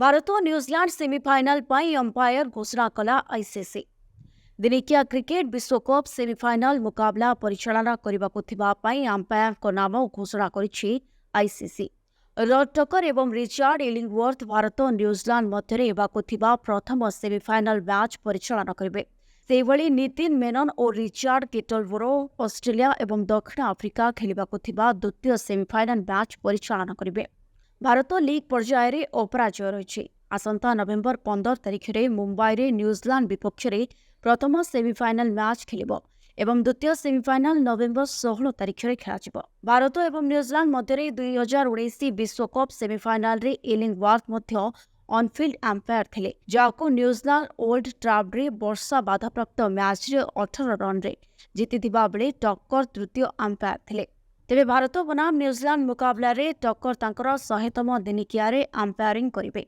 भारत और New Zealand semifinal पर umpire घोषणा कला आईसीसी। दिनिकिया क्रिकेट विश्वकप सेमीफाइनल मुकाबला परिचालना करने अंपायर नाम घोषणा करिछि आईसीसी। टकर एवं रिचार्ड इलिंगवर्थ भारत और न्यूजीलैंड मध्य प्रथम सेमीफाइनल मैच परिचालना करेंगे। सेहिभଳି नितिन मेनन और रिचार्ड केटलबोरो ऑस्ट्रेलिया एवं दक्षिण आफ्रिका खेलिबाकु द्वितीय सेमीफाइनल मैच परिचालना करेंगे। भारत लीग पर्यायर अपराजय रही। आसंता नवेम्बर 15 तारिख में मुंबई रे न्यूजीलैंड विपक्ष में प्रथम सेमीफाइनल मैच खेलिब एवं द्वितीय सेमीफाइनल नवेम्बर 16 तारिख में खेल। भारत और न्यूजीलैंड मध्य 2019 विश्वकप सेमीफाइनल रे इलिंगवर्थ ऑनफील्ड अंपायर थे, जहां न्यूजीलैंड ओल्ड ट्राफर्ड वर्षा बाधाप्राप्त मैच रे 18 रन रे जीतिथिबा बेले टक्कर तृतीय अंपायर थे। तेबे भारत बनाम न्यूजीलैंड मुकाबला रे टक्कर तांकर 100तम दिनिकिया रे अंपायरिंग करिवे।